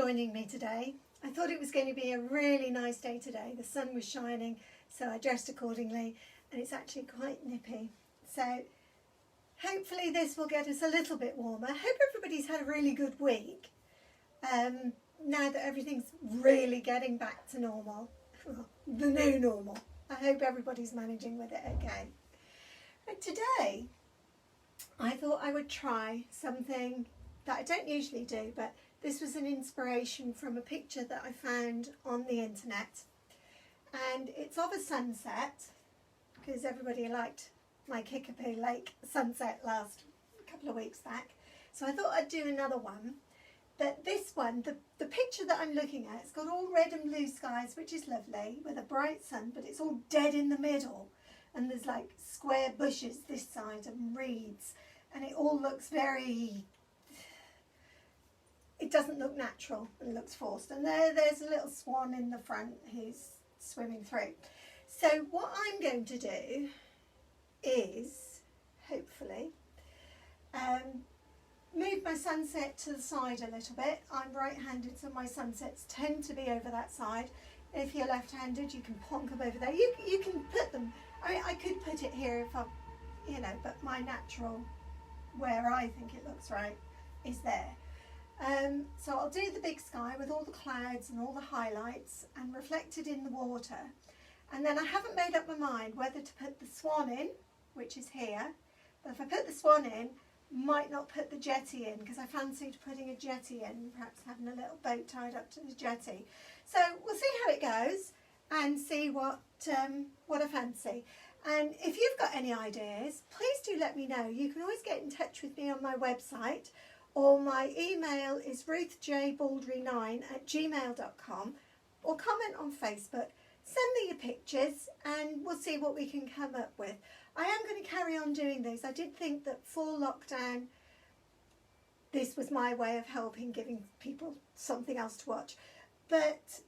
joining me today. I thought it was going to be a really nice day today. The sun was shining, so I dressed accordingly, and it's actually quite nippy. So hopefully this will get us a little bit warmer. I hope everybody's had a really good week. Now that everything's really getting back to normal, well, the new normal. I hope everybody's managing with it okay. But today, I thought I would try something that I don't usually do, but this was an inspiration from a picture that I found on the internet. And it's of a sunset, because everybody liked my Kickapoo Lake sunset last couple of weeks back. So I thought I'd do another one. But this one, the picture that I'm looking at, it's got all red and blue skies, which is lovely, with a bright sun, but it's all dead in the middle. And there's like square bushes this side and reeds. And it all looks very... It doesn't look natural, it looks forced. And there's a little swan in the front who's swimming through. So what I'm going to do is, hopefully, move my sunset to the side a little bit. I'm right-handed, so my sunsets tend to be over that side. If you're left-handed, you can ponk them over there. You can put them, I mean, I could put it here if I, but my natural, where I think it looks right, is there. So I'll do the big sky with all the clouds and all the highlights and reflected in the water. And then I haven't made up my mind whether to put the swan in, which is here. But if I put the swan in, might not put the jetty in, because I fancied putting a jetty in, perhaps having a little boat tied up to the jetty. So we'll see how it goes and see what I fancy. And if you've got any ideas, please do let me know. You can always get in touch with me on my website, or my email is ruthjbaldry9@gmail.com, or comment on Facebook. Send me your pictures and we'll see what we can come up with. I am going to carry on doing these. I did think that for lockdown, this was my way of helping, giving people something else to watch. But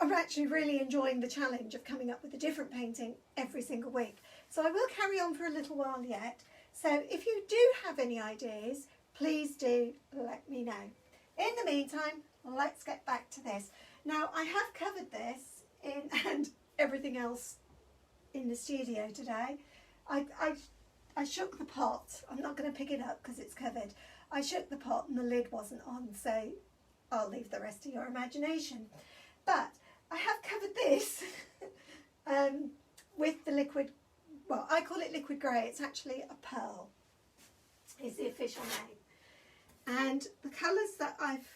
I'm actually really enjoying the challenge of coming up with a different painting every single week. So I will carry on for a little while yet. So if you do have any ideas, please do let me know. In the meantime, let's get back to this. Now, I have covered this and everything else in the studio today. I shook the pot. I'm not going to pick it up because it's covered. I shook the pot and the lid wasn't on, so I'll leave the rest to your imagination. But I have covered this with the liquid, well, I call it liquid grey. It's actually a pearl, is the official name. And the colours that I've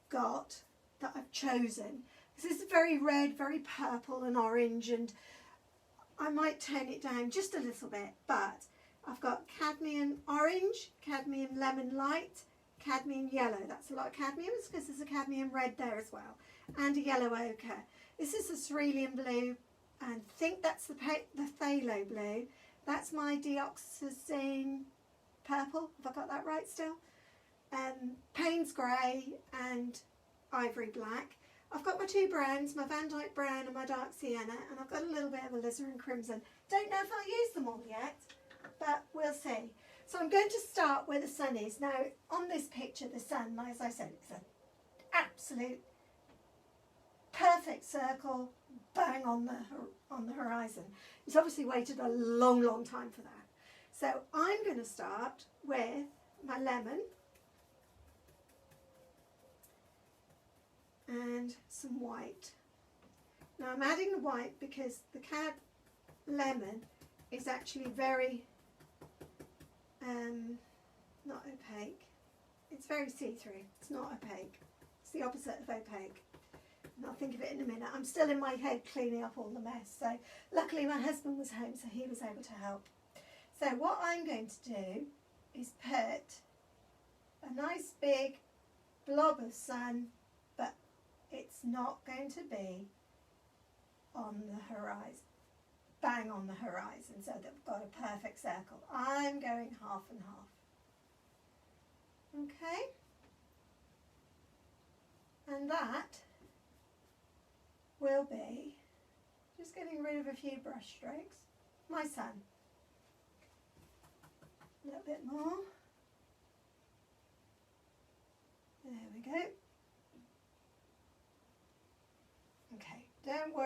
got, that I've chosen, this is very red, very purple and orange, and I might tone it down just a little bit, but I've got cadmium orange, cadmium lemon light, cadmium yellow. That's a lot of cadmium because there's a cadmium red there as well, and a yellow ochre. This is a cerulean blue, and I think that's the phthalo blue. That's my dioxazine purple. Have I got that right still? Payne's grey and ivory black. I've got my two browns, my Van Dyke brown and my dark sienna, and I've got a little bit of alizarin crimson. Don't know if I'll use them all yet, but we'll see. So I'm going to start where the sun is. Now, on this picture, the sun, as I said, it's an absolute perfect circle, bang on the horizon. It's obviously waited a long, long time for that. So I'm going to start with my lemon and some white. Now I'm adding the white because the cad lemon is actually very not opaque. It's very see-through. It's not opaque. It's the opposite of opaque. And I'll think of it in a minute. I'm still in my head cleaning up all the mess. So luckily my husband was home, so he was able to help. So what I'm going to do is put a nice big blob of sun, but it's not going to be on the horizon, bang on the horizon, so that we've got a perfect circle. I'm going half and half. Okay? And that will be, just getting rid of a few brush strokes, my sun. A little bit more. There we go.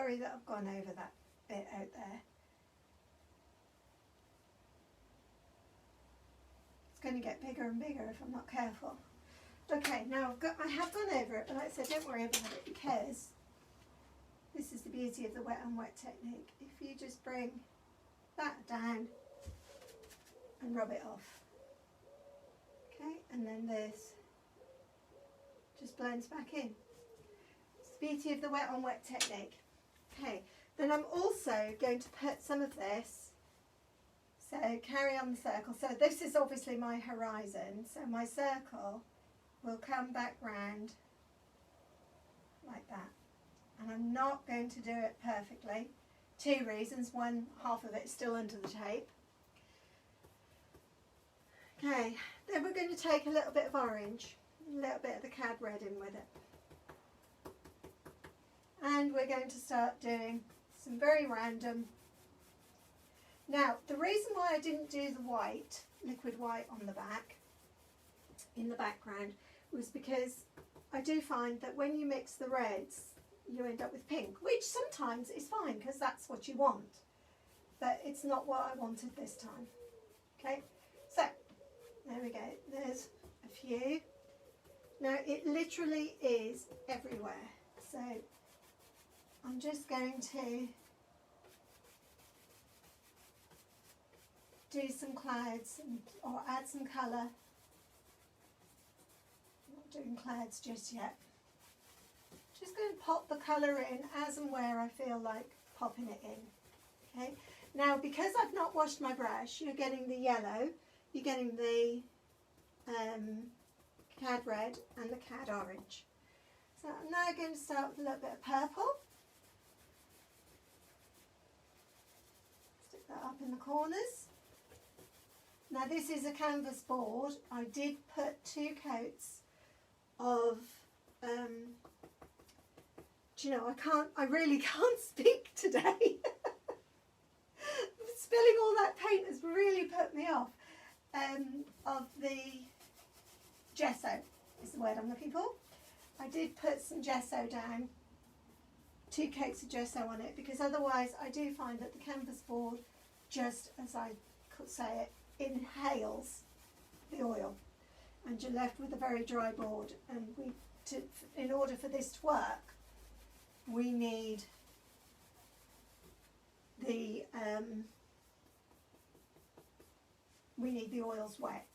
sorry that I've gone over that bit out there. It's going to get bigger and bigger if I'm not careful. Okay, now I have gone over it, but like I said, don't worry about it, because this is the beauty of the wet on wet technique. If you just bring that down and rub it off. Okay, and then this just blends back in. It's the beauty of the wet on wet technique. Okay, then I'm also going to put some of this, so carry on the circle. So this is obviously my horizon, so my circle will come back round like that. And I'm not going to do it perfectly. 2 reasons. One, half of it is still under the tape. Okay, then we're going to take a little bit of orange, a little bit of the cad red in with it. And we're going to start doing some very random. Now, the reason why I didn't do the white, liquid white on the back, in the background, was because I do find that when you mix the reds, you end up with pink, which sometimes is fine because that's what you want, but it's not what I wanted this time. Okay, so there we go, there's a few. Now it literally is everywhere, so I'm just going to do some clouds or add some colour. Not doing clouds just yet. Just going to pop the colour in as and where I feel like popping it in. Okay. Now, because I've not washed my brush, you're getting the yellow, you're getting the cad red and the cad orange. So I'm now going to start with a little bit of purple. Stick that up in the corners. Now this is a canvas board. I did put 2 coats of do you know, I really can't speak today. Spilling all that paint has really put me off. Of the gesso is the word I'm looking for. I did put some gesso down, 2 coats of gesso on it, because otherwise I do find that the canvas board, just as I could say it, inhales the oil, and you're left with a very dry board. And in order for this to work, we need the oils wet.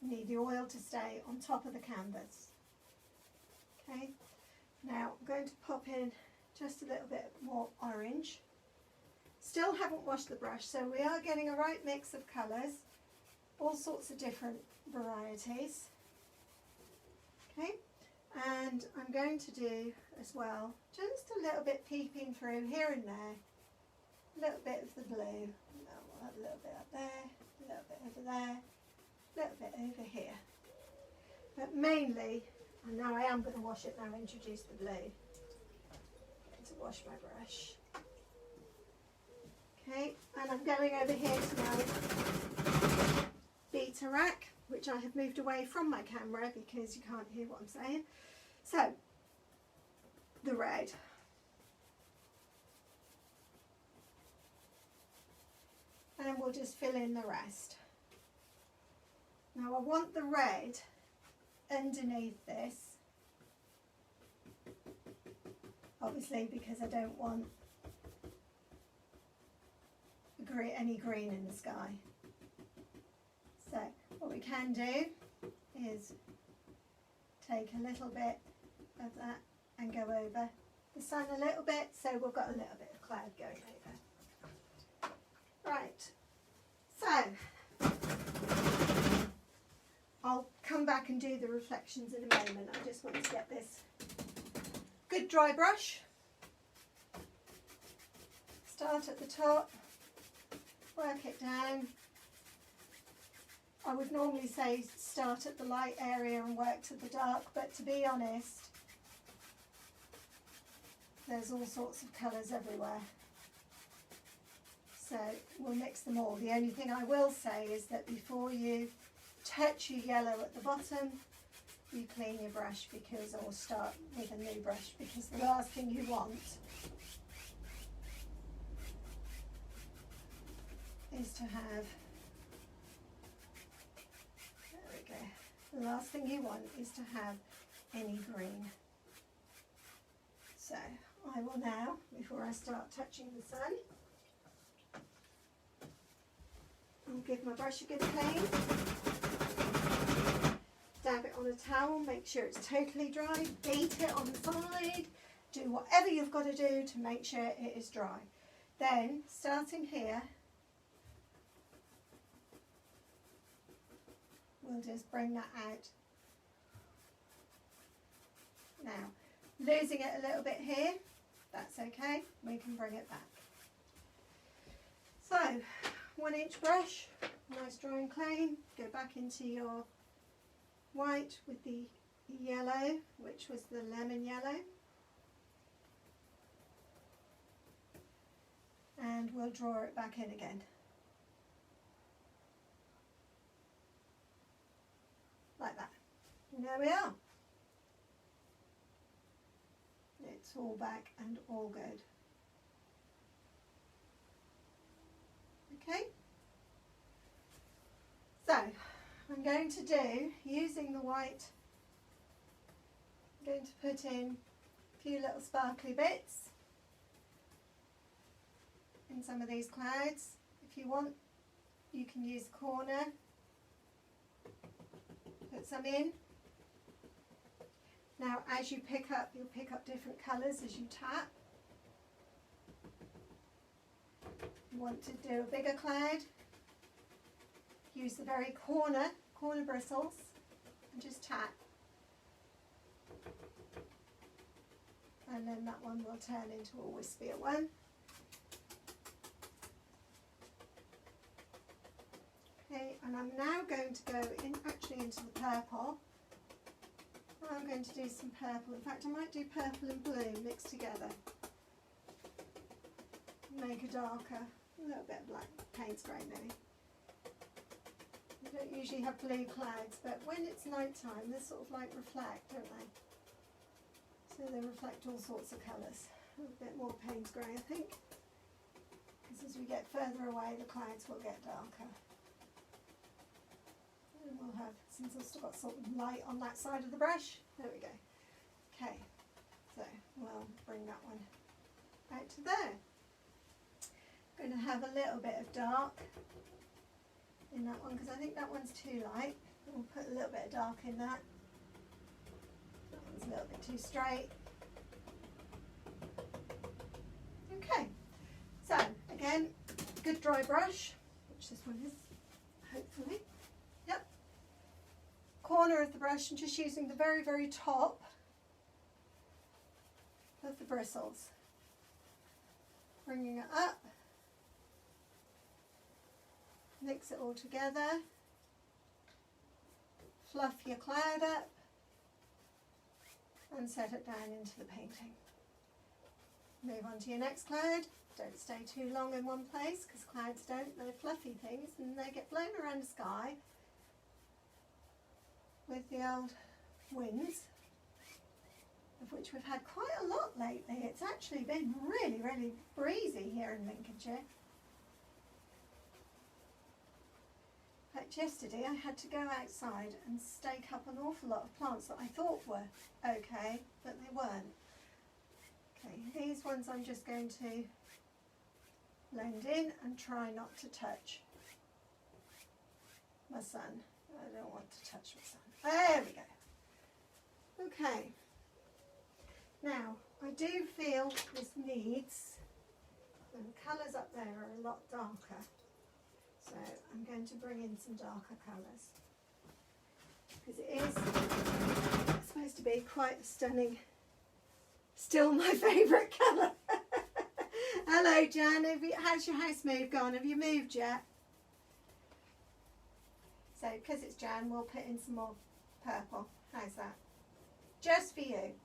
We need the oil to stay on top of the canvas. Okay, now I'm going to pop in just a little bit more orange. Still haven't washed the brush, so we are getting a right mix of colours, all sorts of different varieties. Okay. And I'm going to do as well just a little bit peeping through here and there, a little bit of the blue, we'll have a little bit up there, a little bit over there, a little bit over here. But mainly, and now I am going to wash it now, introduce the blue. I'm going to wash my brush. Okay, and I'm going over here to my beta rack, which I have moved away from my camera because you can't hear what I'm saying. So, the red. And we'll just fill in the rest. Now I want the red underneath this, obviously, because I don't want any green in the sky. So what we can do is take a little bit of that and go over the sun a little bit, so we've got a little bit of cloud going over. Right, so I'll come back and do the reflections in a moment. I just want to get this good dry brush. Start at the top, work it down. I would normally say start at the light area and work to the dark, but to be honest, there's all sorts of colours everywhere. So we'll mix them all. The only thing I will say is that before you touch your yellow at the bottom, you clean your brush, or start with a new brush, because the last thing you want is to have, there we go, the last thing you want is to have any green. So I will now, before I start touching the sun, I'll give my brush a good clean, dab it on a towel, make sure it's totally dry, beat it on the side, do whatever you've got to do to make sure it is dry. Then, starting here, we'll just bring that out. Now, losing it a little bit here, that's okay, we can bring it back. So, 1 inch brush, nice dry and clean, go back into your white with the yellow, which was the lemon yellow. And we'll draw it back in again. Like that. And there we are. It's all back and all good. Okay. So, I'm going to do, using the white, I'm going to put in a few little sparkly bits in some of these clouds. If you want, you can use a corner, put some in. Now as you pick up, you'll pick up different colours as you tap. You want to do a bigger cloud, use the very corner bristles and just tap. And then that one will turn into a wispier one. Okay, and I'm now going to go in into the purple. I'm going to do some purple. In fact, I might do purple and blue mixed together. Make a darker, a little bit of black paint spray maybe. You don't usually have blue clouds, but when it's night time, they sort of like reflect, don't they? So they reflect all sorts of colours. A bit more paint grey, I think. Because as we get further away, the clouds will get darker. And we'll have, since I've still got sort of light on that side of the brush, there we go. Okay, so we'll bring that one out to there. I'm going to have a little bit of dark in that one because I think that one's too light. We'll put a little bit of dark in that. That one's a little bit too straight. Okay, so again, good dry brush, which this one is, hopefully. Yep. Corner of the brush and just using the very, very top of the bristles. Bringing it up. Mix it all together. Fluff your cloud up and set it down into the painting. Move on to your next cloud. Don't stay too long in one place because clouds don't, they're fluffy things and they get blown around the sky with the old winds, of which we've had quite a lot lately. It's actually been really, really breezy here in Lincolnshire. In fact, yesterday I had to go outside and stake up an awful lot of plants that I thought were okay, but they weren't. Okay, these ones I'm just going to blend in and try not to touch my sun. I don't want to touch my sun. There we go. Okay. Now, I do feel this needs, and the colours up there are a lot darker. So I'm going to bring in some darker colours. Because it is supposed to be quite a stunning, still my favourite colour. Hello Jan, how's your house move gone? Have you moved yet? So because it's Jan, we'll put in some more purple. How's that? Just for you.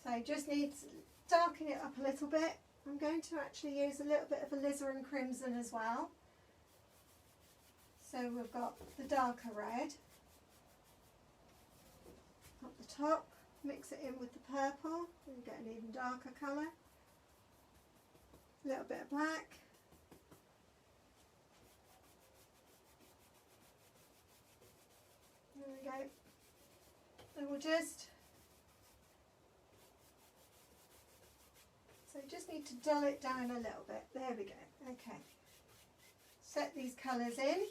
So just need to darken it up a little bit. I'm going to actually use a little bit of alizarin crimson as well. So we've got the darker red up the top, mix it in with the purple and get an even darker colour. A little bit of black There we go. And we'll just need to dull it down a little bit. There we go. Okay. Set these colours in.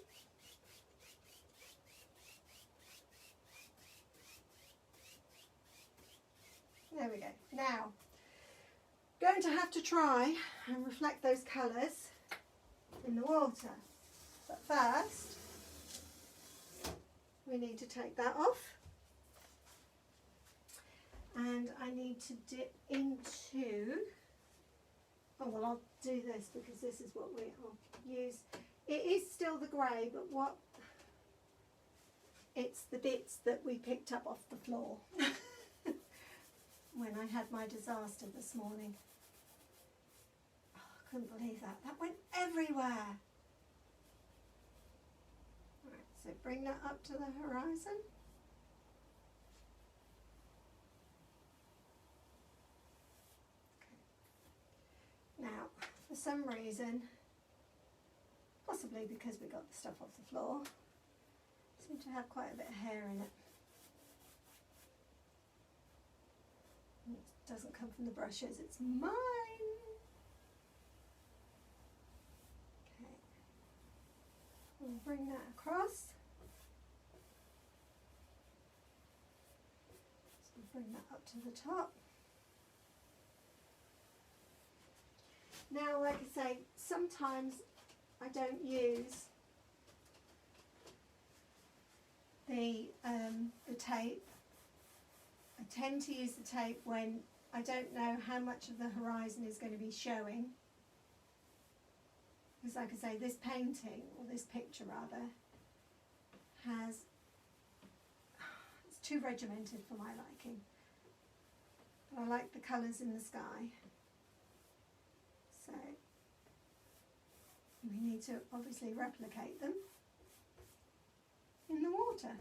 There we go. Now, going to have to try and reflect those colours in the water. But first, we need to take that off. And I need to dip into, oh well, I'll do this because this is what we'll use. It is still the grey, but it's the bits that we picked up off the floor when I had my disaster this morning. Oh, I couldn't believe that. That went everywhere. Right, so bring that up to the horizon. Now, for some reason, possibly because we got the stuff off the floor, I seem to have quite a bit of hair in it. It doesn't come from the brushes, it's mine. Okay, we'll bring that across. So we'll bring that up to the top. Now, like I say, sometimes I don't use the tape. I tend to use the tape when I don't know how much of the horizon is going to be showing. Because like I say, this painting, or this picture rather, it's too regimented for my liking. But I like the colours in the sky. So we need to obviously replicate them in the water.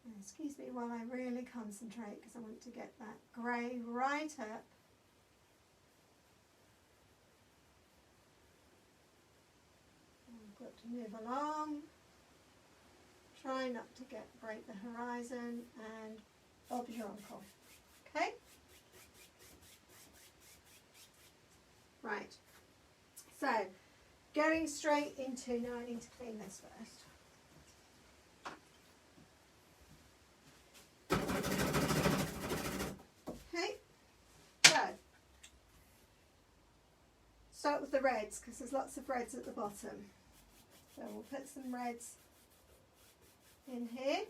And excuse me while I really concentrate because I want to get that grey right up. I've got to move along, try not to break the horizon, and Bob's your uncle. Okay? Right. So, going straight into, now I need to clean this first. Okay, so, start with the reds because there's lots of reds at the bottom. So we'll put some reds in here.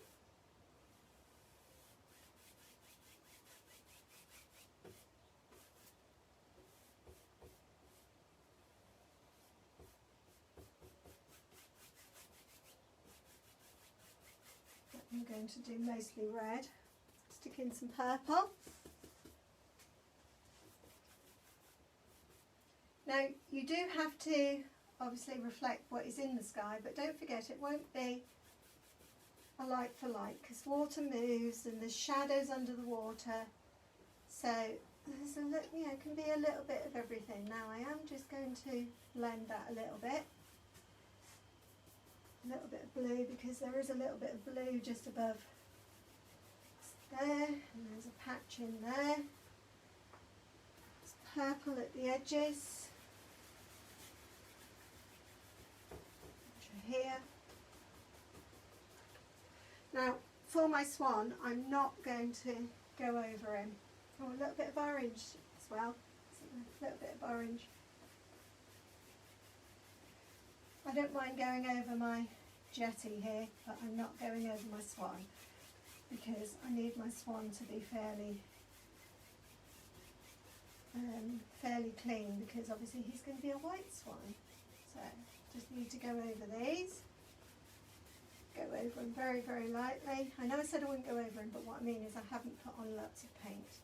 I'm going to do mostly red. Stick in some purple. Now you do have to obviously reflect what is in the sky, but don't forget it won't be a like for like because water moves and there's shadows under the water. So there's it can be a little bit of everything. Now I am just going to blend that a little bit. A little bit of blue because there is a little bit of blue just above there, and there's a patch in there. It's purple at the edges. Here. Now for my swan I'm not going to go over him. Oh, a little bit of orange as well. A little bit of orange. I don't mind going over my jetty here, but I'm not going over my swan because I need my swan to be fairly clean because obviously he's going to be a white swan. So just need to go over these. Go over them very, very lightly. I know I said I wouldn't go over them, but what I mean is I haven't put on lots of paint.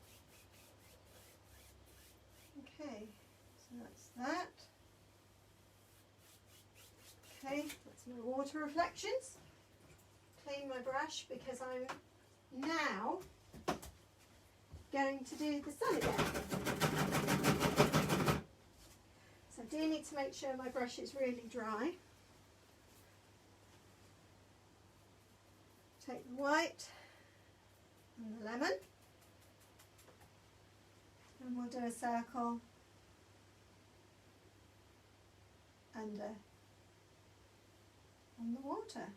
Okay, so that's that. Okay, that's my water reflections. Clean my brush because I'm now going to do the sun again. So I do need to make sure my brush is really dry. Take the white and the lemon, and we'll do a circle under on the water.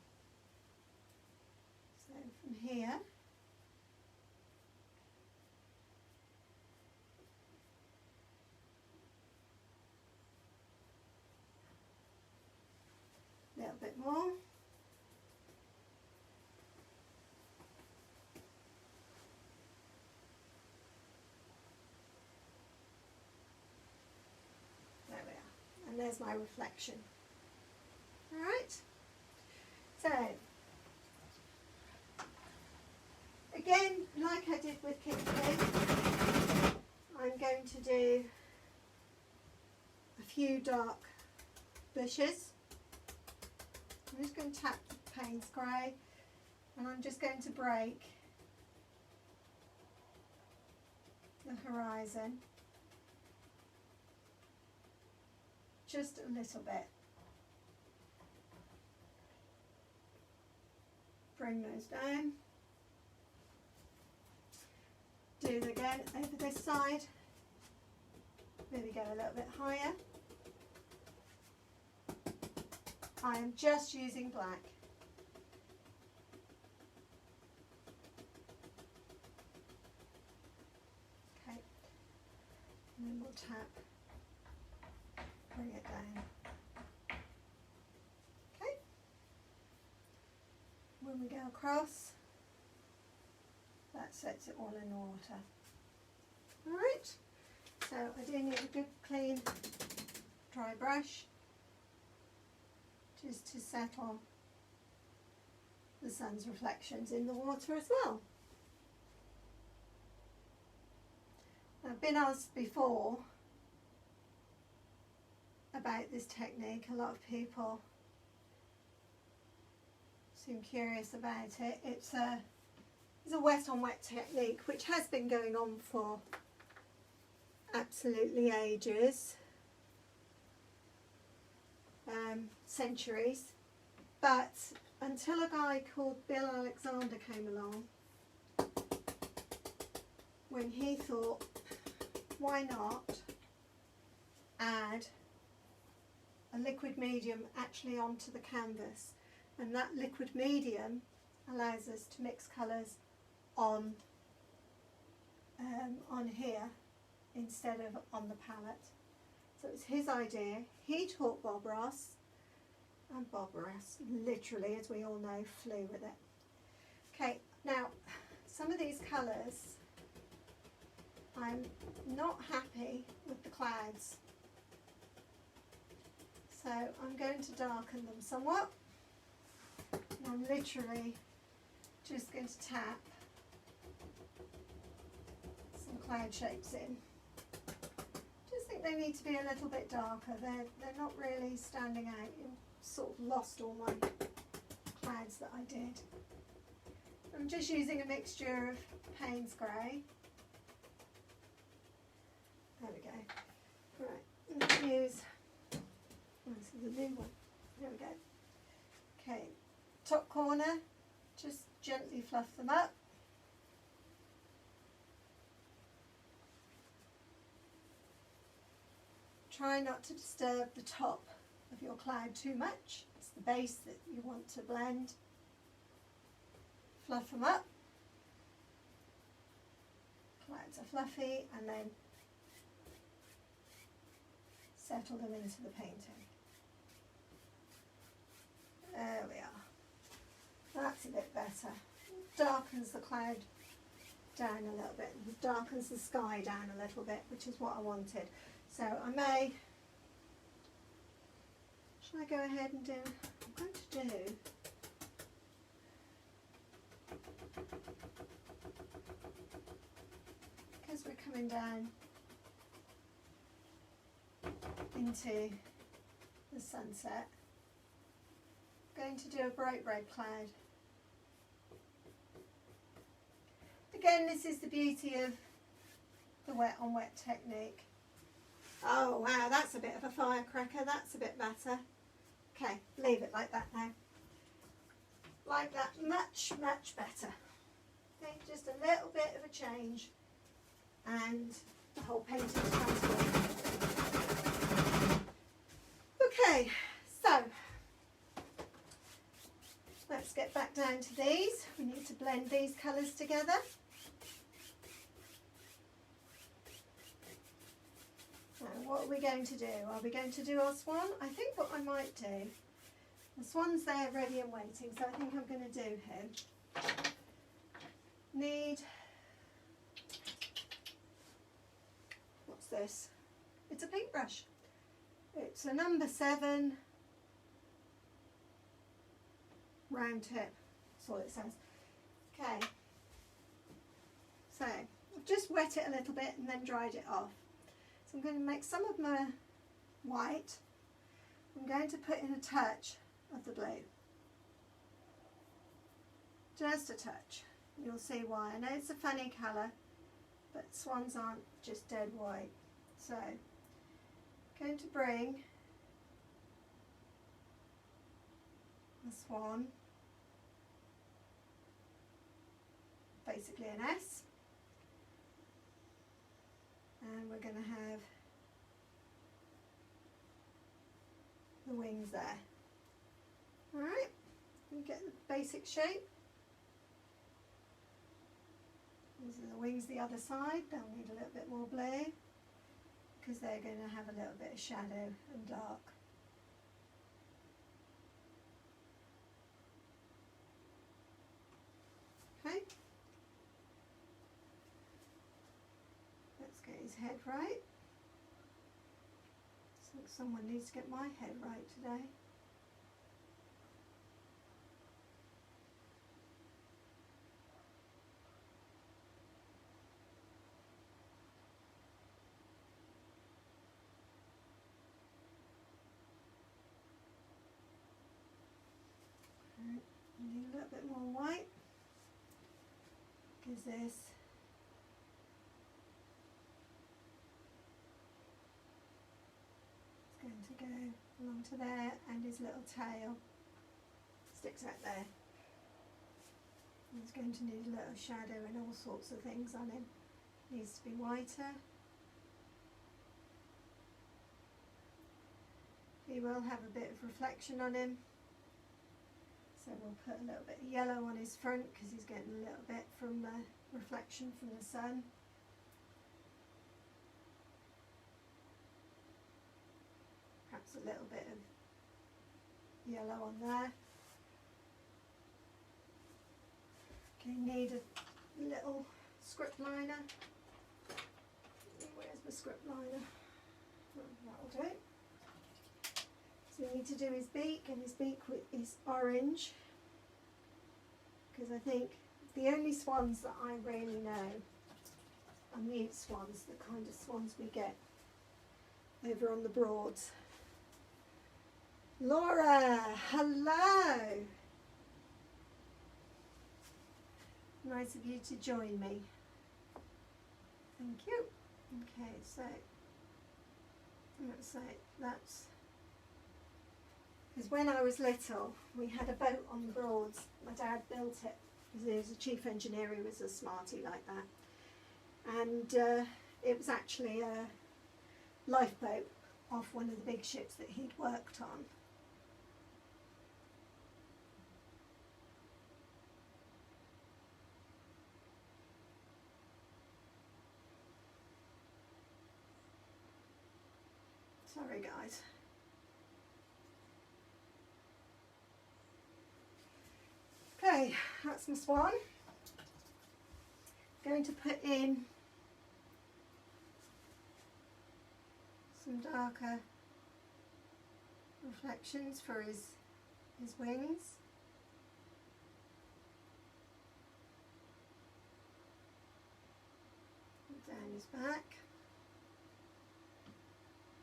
So from here, a little bit more. There we are. And there's my reflection. All right. So, again, like I did with Kingsley, I'm going to do a few dark bushes. I'm just going to tap the Payne's Grey, and I'm just going to break the horizon just a little bit. Bring those down. Do it again over this side. Maybe go a little bit higher. I am just using black. Okay, and then we'll tap, bring it down. Okay, when we go across, that sets it all in the water. Alright, so I do need a good clean dry brush just to settle the sun's reflections in the water as well. I've been asked before about this technique. A lot of people seem curious about it. It's a wet on wet technique which has been going on for absolutely ages. Centuries, but until a guy called Bill Alexander came along, when he thought, why not add a liquid medium actually onto the canvas, and that liquid medium allows us to mix colours on here instead of on the palette. So it's his idea. He taught Bob Ross, and Bob Ross, literally, as we all know, flew with it. Okay, now some of these colours, I'm not happy with the clouds, so I'm going to darken them somewhat. And I'm literally just going to tap some cloud shapes in. They need to be a little bit darker. They're not really standing out. You sort of lost all my clouds that I did. I'm just using a mixture of Payne's Grey. There we go. Right, let's use, this is a new one. There we go. Okay, top corner, just gently fluff them up. Try not to disturb the top of your cloud too much. It's the base that you want to blend. Fluff them up. Clouds are fluffy, and then settle them into the painting. There we are. That's a bit better. Darkens the cloud down a little bit, and darkens the sky down a little bit, which is what I wanted. So I may, shall I go ahead and do, I'm going to do, because we're coming down into the sunset, I'm going to do a bright red cloud. Again, this is the beauty of the wet on wet technique. Oh wow, that's a bit of a firecracker. That's a bit better. Okay, leave it like that now. like that much, much better. Okay, just a little bit of a change and the whole painting is transformed. Okay, so let's get back down to these. We need to blend these colours together. So what are we going to do? Are we going to do our swan? I think what I might do, the swan's there ready and waiting, so I think I'm going to do him. Need, what's this? It's a paintbrush. It's a number 7 round tip. That's all it says. Okay. So I've just wet it a little bit and then dried it off. So I'm going to make some of my white. I'm going to put in a touch of the blue. Just a touch. You'll see why. I know it's a funny colour, but swans aren't just dead white. So I'm going to bring the swan, basically an S, and we're going to have the wings there. Alright, you get the basic shape. These are the wings the other side. They'll need a little bit more blue because they're going to have a little bit of shadow and dark. Okay, let's get his head right. I think someone needs to get my head right today. Need a little bit more white because this is going to go along to there, and his little tail sticks out there. He's going to need a little shadow and all sorts of things on him. Needs to be whiter. He will have a bit of reflection on him. So we'll put a little bit of yellow on his front because he's getting a little bit from the reflection from the sun. Perhaps a little bit of yellow on there. Okay, need a little script liner. Where's my script liner? That'll do. So we need to do his beak, and his beak is orange, because I think the only swans that I really know are mute swans, the kind of swans we get over on the Broads. Laura, hello! Nice of you to join me. Thank you. Okay, so let's say that's... Because when I was little, we had a boat on the Broads. My dad built it because he was a chief engineer. He was a smarty like that. And it was actually a lifeboat off one of the big ships that he'd worked on. Sorry, guys. Okay, that's my swan. Going to put in some darker reflections for his wings. Down his back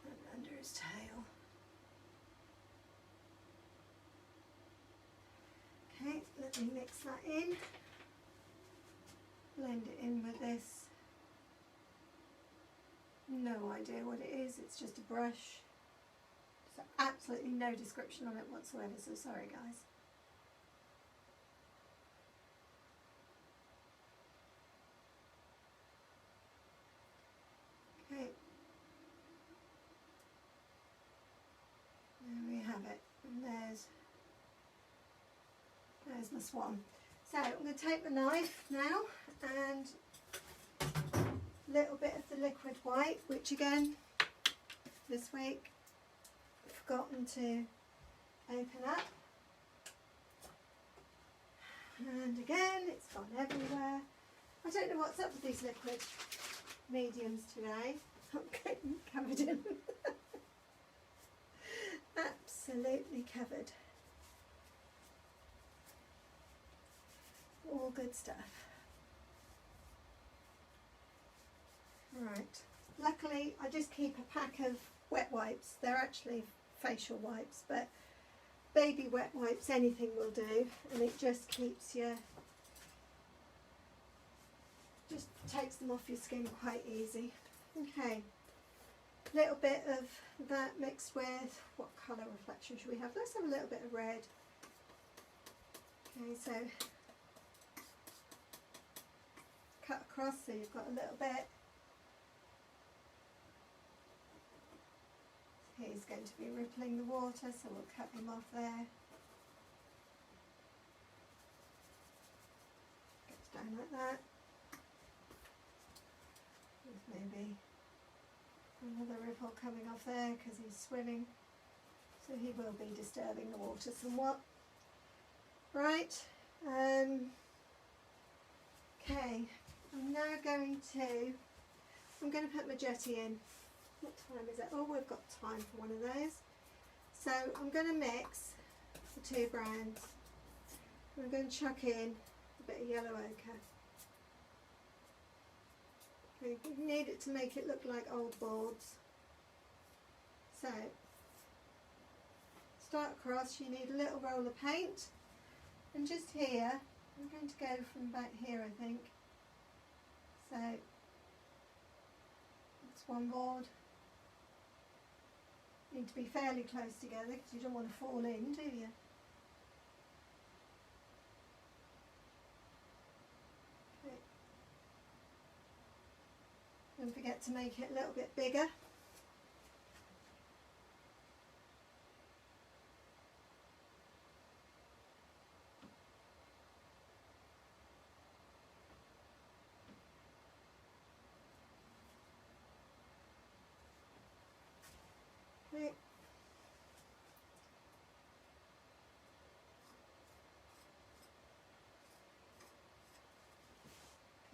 and under his tail. Okay, let me mix that in, blend it in with this. No idea what it is, it's just a brush. So absolutely no description on it whatsoever, so sorry guys. There's my Swan. So I'm going to take the knife now and a little bit of the liquid white, which again this week I've forgotten to open up. And again, it's gone everywhere. I don't know what's up with these liquid mediums today. I'm getting covered in. Absolutely covered. All good stuff. Right. Luckily, I just keep a pack of wet wipes. They're actually facial wipes, but baby wet wipes, anything will do, and it just keeps you, just takes them off your skin quite easy. Okay, a little bit of that mixed with, what colour reflection should we have? Let's have a little bit of red. Okay, so cut across so you've got a little bit. He's going to be rippling the water, so we'll cut him off there. Goes down like that. There's maybe another ripple coming off there because he's swimming, so he will be disturbing the water somewhat. Right, okay, I'm now going to put my jetty in. What time is it? Oh, we've got time for one of those. So I'm going to mix the two browns. I'm going to chuck in a bit of yellow ochre. Okay, you need it to make it look like old boards. So start across, you need a little roll of paint, and just here, I'm going to go from about here, I think. So that's one board. Need to be fairly close together because you don't want to fall in, do you? Okay. Don't forget to make it a little bit bigger. Okay.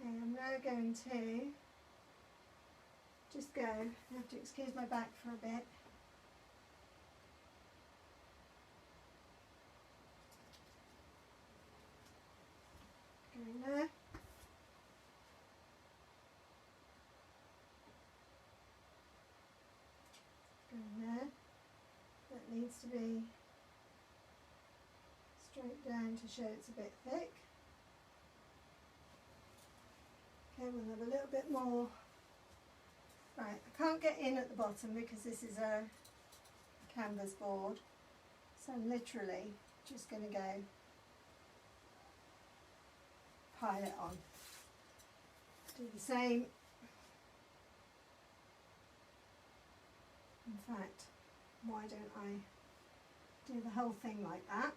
I'm now going to just go. I have to excuse my back for a bit. Going there. Going there. That needs to be straight down to show it's a bit thick. Okay, we'll have a little bit more. Right, I can't get in at the bottom because this is a canvas board, so I'm literally just going to go pile it on. Do the same. In fact, why don't I do the whole thing like that,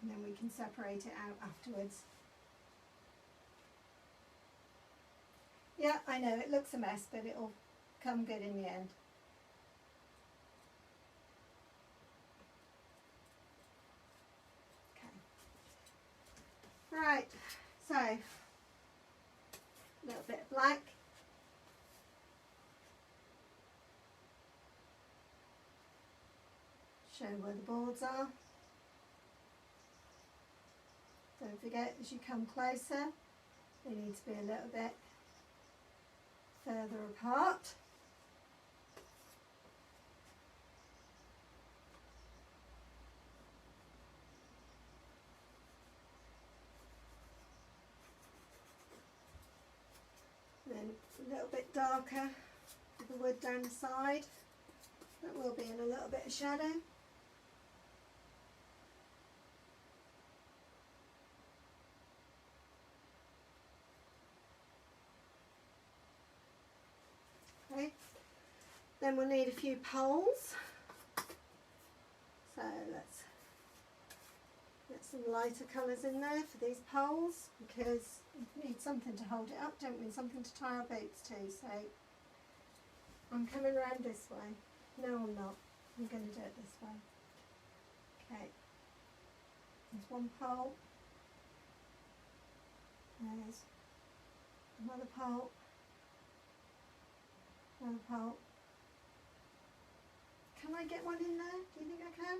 and then we can separate it out afterwards. Yeah, I know, it looks a mess, but it'll come good in the end. Okay. Right, so a little bit of black. Show where the boards are. Don't forget, as you come closer, they need to be a little bit further apart. Then a little bit darker with the wood down the side. That will be in a little bit of shadow. Okay, then we'll need a few poles. So let's some lighter colours in there for these poles, because we need something to hold it up, don't we? Something to tie our boots to. So I'm coming around this way. No, I'm not. I'm going to do it this way. Okay. There's one pole. There's another pole. Another pole. Can I get one in there? Do you think I can?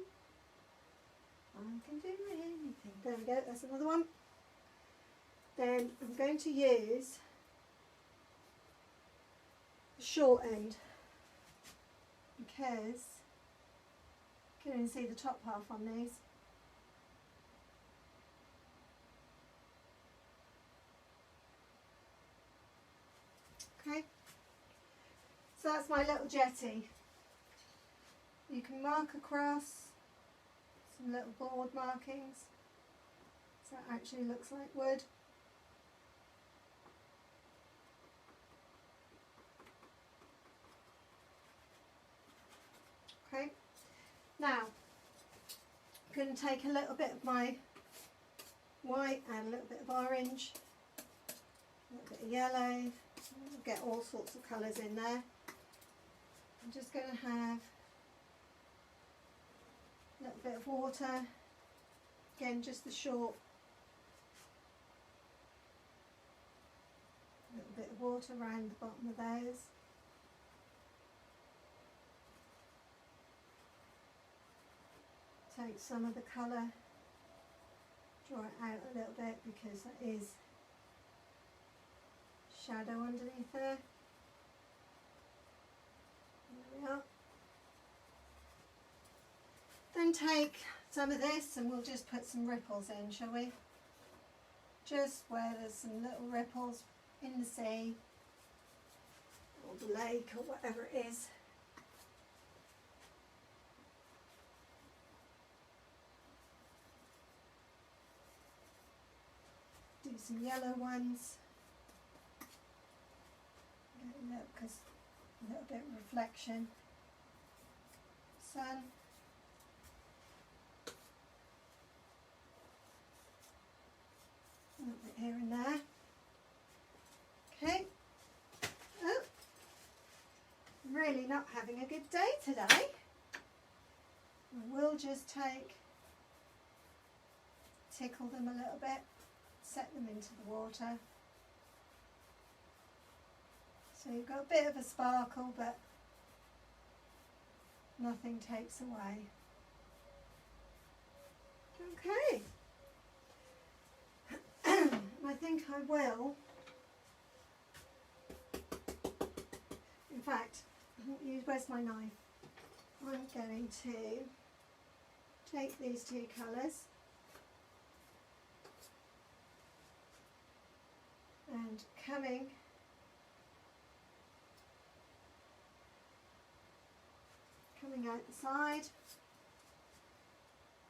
I can do anything. There we go, that's another one. Then I'm going to use the short end, because you can only see the top half on these. Okay, so that's my little jetty. You can mark across some little board markings, so it actually looks like wood. Okay, now I'm going to take a little bit of my white and a little bit of orange, a little bit of yellow, get all sorts of colours in there. I'm just going to have a little bit of water, again just the short, a little bit of water around the bottom of those. Take some of the colour, draw it out a little bit, because there is shadow underneath there. There we are. Then take some of this and we'll just put some ripples in, shall we? Just where there's some little ripples in the sea or the lake or whatever it is. Do some yellow ones. Because a little bit of reflection. Sun. A little bit here and there. Okay. Oh, I'm really not having a good day today. I will just tickle them a little bit, set them into the water. So you've got a bit of a sparkle, but nothing takes away. Okay. I think I will. In fact, where's my knife? I'm going to take these two colours and coming out the side,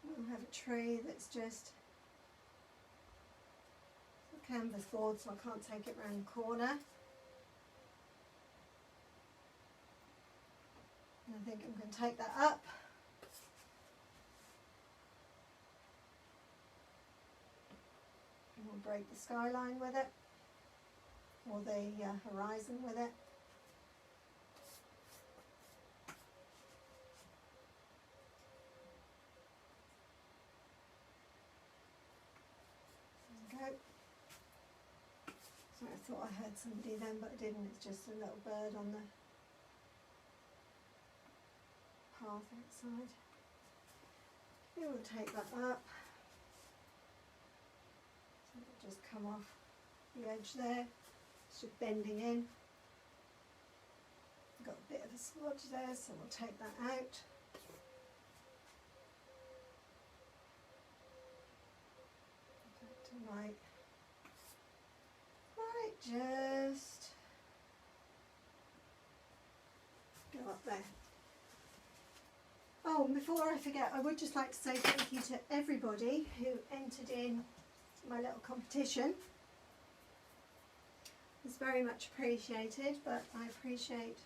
we'll have a tree that's just a canvas board, so I can't take it round the corner. And I think I'm going to take that up. And we'll break the skyline with it, or the horizon with it. So I thought I heard somebody then, but I didn't. It's just a little bird on the path outside. We will take that up. So it'll just come off the edge there. It's just bending in. Got a bit of a smudge there, so we'll take that out. Right. Just go up there. Oh, and before I forget, I would just like to say thank you to everybody who entered in my little competition. It's very much appreciated, but I appreciate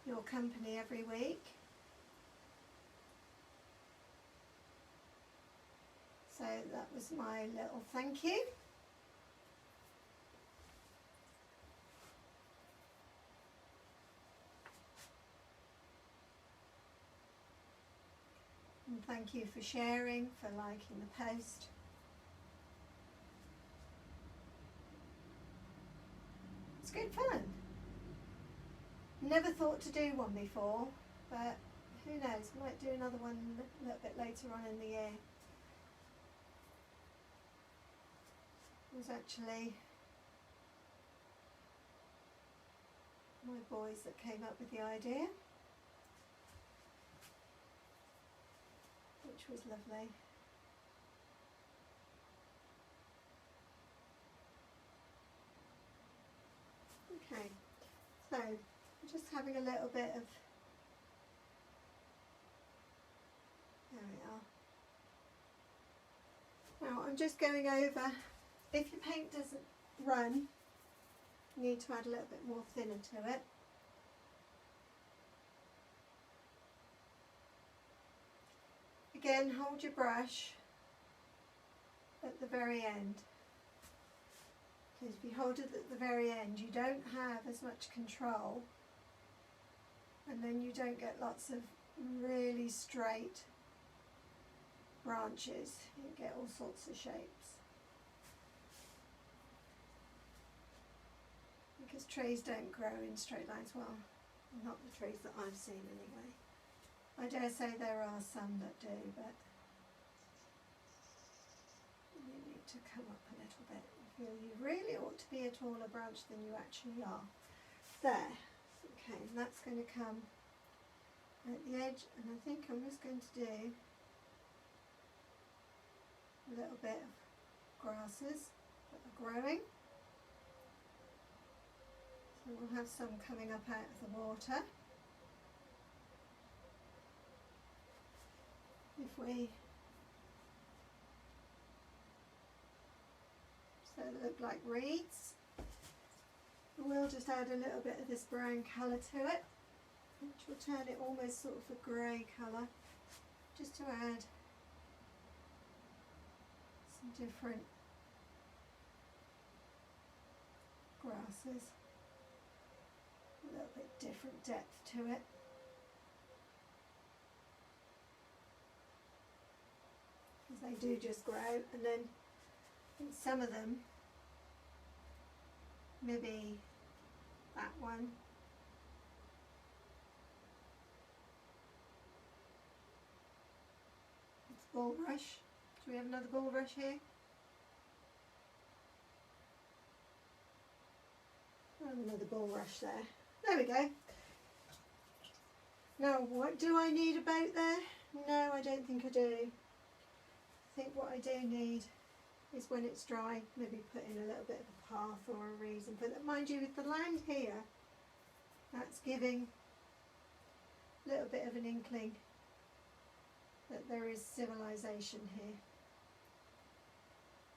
your company every week. So that was my little thank you. And thank you for sharing, for liking the post. It's good fun. Never thought to do one before, but who knows, might do another one a little bit later on in the year. It was actually my boys that came up with the idea, which was lovely. Okay, so just having a little bit of, there we are. Now I'm just going over, if your paint doesn't run, you need to add a little bit more thinner to it. Again, hold your brush at the very end, because if you hold it at the very end you don't have as much control, and then you don't get lots of really straight branches. You get all sorts of shapes, because trees don't grow in straight lines. Well, not the trees that I've seen anyway. I dare say there are some that do, but you need to come up a little bit. You feel you really ought to be a taller branch than you actually are. There. Okay, and that's going to come at the edge, and I think I'm just going to do a little bit of grasses that are growing. So we'll have some coming up out of the water. If we, so they look like reeds, we'll just add a little bit of this brown colour to it, which will turn it almost sort of a grey colour, just to add some different grasses, a little bit different depth to it. They do just grow, and then some of them, maybe that one, it's bulrush. Do we have another bulrush here? Another bulrush there. There we go. Now, what do I need about there? No, I don't think I do. I think what I do need is, when it's dry, maybe put in a little bit of a path or a reason. But mind you, with the land here, that's giving a little bit of an inkling that there is civilization here.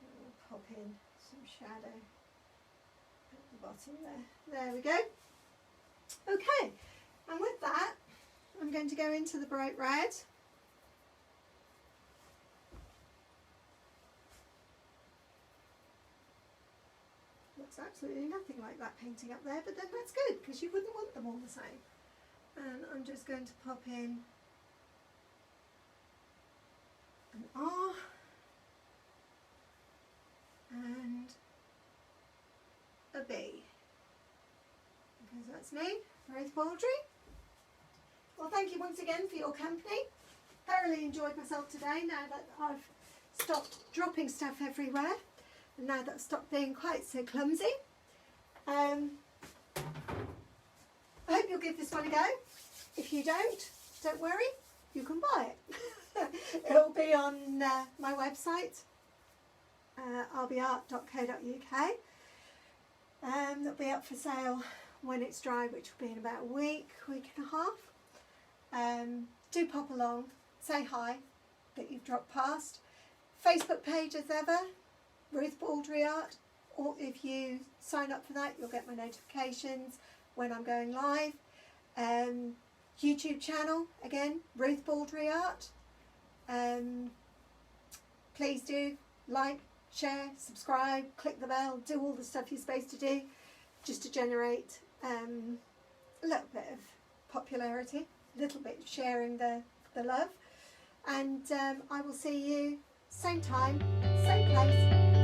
I'll pop in some shadow at the bottom there. There we go. Okay, and with that, I'm going to go into the bright red. Looks absolutely nothing like that painting up there, but then that's good, because you wouldn't want them all the same. And I'm just going to pop in an R and a B, because that's me, Ruth Baldry. Well, thank you once again for your company. Thoroughly enjoyed myself today, now that I've stopped dropping stuff everywhere. And now that I've stopped being quite so clumsy, I hope you'll give this one a go. If you don't worry, you can buy it. It'll be on my website, rbart.co.uk. It'll be up for sale when it's dry, which will be in about a week and a half. Do pop along, say hi that you've dropped past. Facebook page as ever, Ruth Baldry Art, or if you sign up for that, you'll get my notifications when I'm going live. YouTube channel, again, Ruth Baldry Art. please do like, share, subscribe, click the bell, do all the stuff you're supposed to do just to generate a little bit of popularity, a little bit of sharing the love. And I will see you same time, same place